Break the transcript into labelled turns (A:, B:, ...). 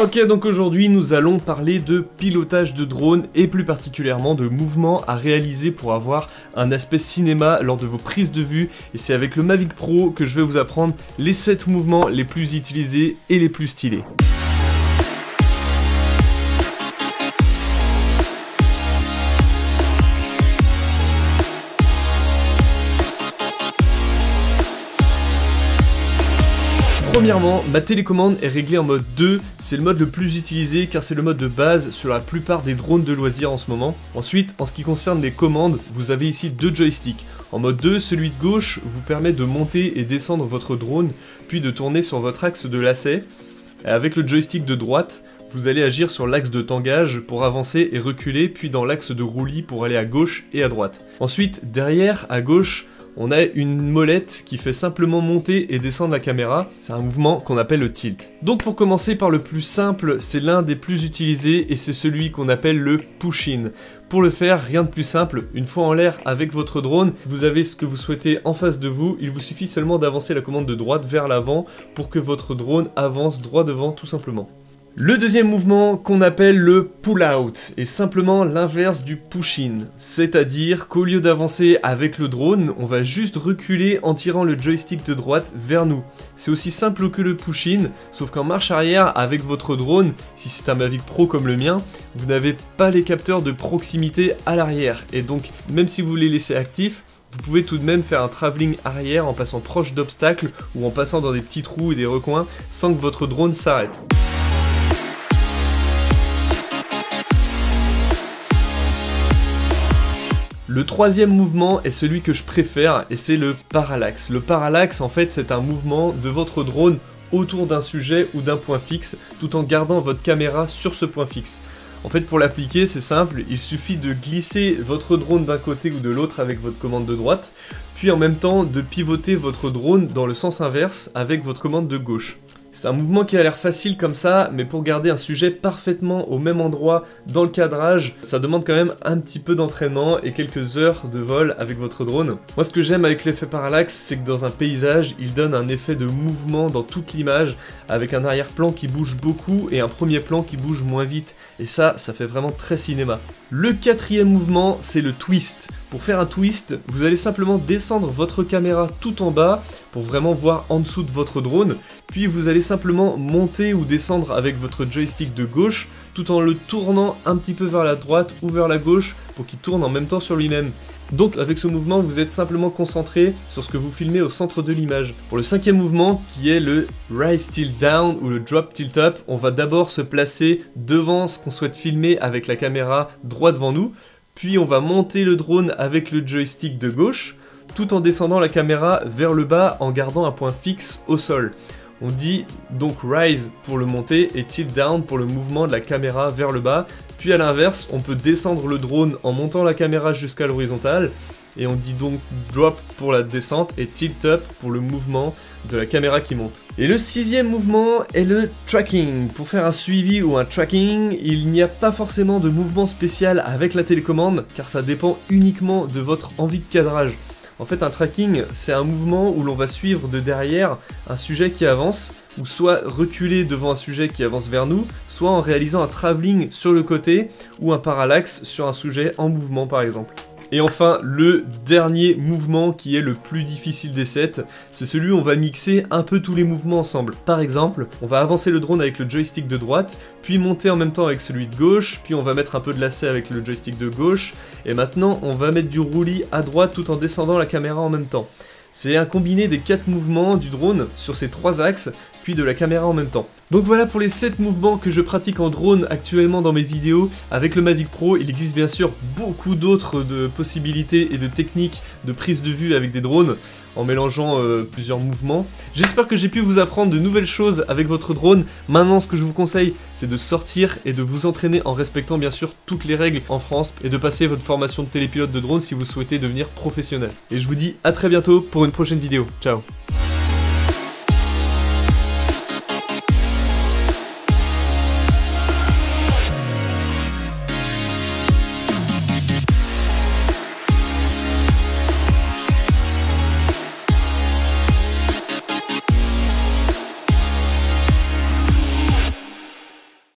A: Ok, donc aujourd'hui nous allons parler de pilotage de drone et plus particulièrement de mouvements à réaliser pour avoir un aspect cinéma lors de vos prises de vue, et c'est avec le Mavic Pro que je vais vous apprendre les 7 mouvements les plus utilisés et les plus stylés. Premièrement, ma télécommande est réglée en mode 2, c'est le mode le plus utilisé car c'est le mode de base sur la plupart des drones de loisirs en ce moment. Ensuite, en ce qui concerne les commandes, vous avez ici 2 joysticks. En mode 2, celui de gauche vous permet de monter et descendre votre drone, puis de tourner sur votre axe de lacet. Avec le joystick de droite, vous allez agir sur l'axe de tangage pour avancer et reculer, puis dans l'axe de roulis pour aller à gauche et à droite. Ensuite, derrière, à gauche, on a une molette qui fait simplement monter et descendre la caméra, c'est un mouvement qu'on appelle le tilt. Donc pour commencer par le plus simple, c'est l'un des plus utilisés et c'est celui qu'on appelle le push-in. Pour le faire, rien de plus simple, une fois en l'air avec votre drone, vous avez ce que vous souhaitez en face de vous, il vous suffit seulement d'avancer la commande de droite vers l'avant pour que votre drone avance droit devant tout simplement. Le deuxième mouvement qu'on appelle le pull-out est simplement l'inverse du push-in, c'est-à-dire qu'au lieu d'avancer avec le drone, on va juste reculer en tirant le joystick de droite vers nous. C'est aussi simple que le push-in, sauf qu'en marche arrière avec votre drone, si c'est un Mavic Pro comme le mien, vous n'avez pas les capteurs de proximité à l'arrière, et donc même si vous les laissez actifs, vous pouvez tout de même faire un travelling arrière en passant proche d'obstacles ou en passant dans des petits trous et des recoins sans que votre drone s'arrête. Le troisième mouvement est celui que je préfère et c'est le parallaxe. Le parallaxe en fait c'est un mouvement de votre drone autour d'un sujet ou d'un point fixe tout en gardant votre caméra sur ce point fixe. En fait pour l'appliquer c'est simple, il suffit de glisser votre drone d'un côté ou de l'autre avec votre commande de droite, puis en même temps de pivoter votre drone dans le sens inverse avec votre commande de gauche. C'est un mouvement qui a l'air facile comme ça, mais pour garder un sujet parfaitement au même endroit dans le cadrage, ça demande quand même un petit peu d'entraînement et quelques heures de vol avec votre drone. Moi ce que j'aime avec l'effet parallaxe, c'est que dans un paysage, il donne un effet de mouvement dans toute l'image, avec un arrière-plan qui bouge beaucoup et un premier plan qui bouge moins vite. Et ça fait vraiment très cinéma. Le quatrième mouvement, c'est le twist. Pour faire un twist, vous allez simplement descendre votre caméra tout en bas pour vraiment voir en dessous de votre drone, puis vous allez simplement monter ou descendre avec votre joystick de gauche tout en le tournant un petit peu vers la droite ou vers la gauche pour qu'il tourne en même temps sur lui-même. Donc avec ce mouvement, vous êtes simplement concentré sur ce que vous filmez au centre de l'image. Pour le cinquième mouvement, qui est le Rise Tilt Down ou le Drop Tilt Up, on va d'abord se placer devant ce qu'on souhaite filmer avec la caméra droit devant nous, puis on va monter le drone avec le joystick de gauche, tout en descendant la caméra vers le bas en gardant un point fixe au sol. On dit donc Rise pour le monter et Tilt Down pour le mouvement de la caméra vers le bas. Puis à l'inverse, on peut descendre le drone en montant la caméra jusqu'à l'horizontale. Et on dit donc Drop pour la descente et Tilt Up pour le mouvement de la caméra qui monte. Et le sixième mouvement est le tracking. Pour faire un suivi ou un tracking, il n'y a pas forcément de mouvement spécial avec la télécommande, car ça dépend uniquement de votre envie de cadrage. En fait, un tracking, c'est un mouvement où l'on va suivre de derrière un sujet qui avance, ou soit reculer devant un sujet qui avance vers nous, soit en réalisant un travelling sur le côté, ou un parallaxe sur un sujet en mouvement par exemple. Et enfin, le dernier mouvement qui est le plus difficile des 7, c'est celui où on va mixer un peu tous les mouvements ensemble. Par exemple, on va avancer le drone avec le joystick de droite, puis monter en même temps avec celui de gauche, puis on va mettre un peu de lacet avec le joystick de gauche, et maintenant on va mettre du roulis à droite tout en descendant la caméra en même temps. C'est un combiné des 4 mouvements du drone sur ces 3 axes, puis de la caméra en même temps. Donc voilà pour les 7 mouvements que je pratique en drone actuellement dans mes vidéos avec le Mavic Pro. Il existe bien sûr beaucoup d'autres possibilités et de techniques de prise de vue avec des drones en mélangeant plusieurs mouvements. J'espère que j'ai pu vous apprendre de nouvelles choses avec votre drone. Maintenant, ce que je vous conseille, c'est de sortir et de vous entraîner en respectant bien sûr toutes les règles en France et de passer votre formation de télépilote de drone si vous souhaitez devenir professionnel. Et je vous dis à très bientôt pour une prochaine vidéo. Ciao!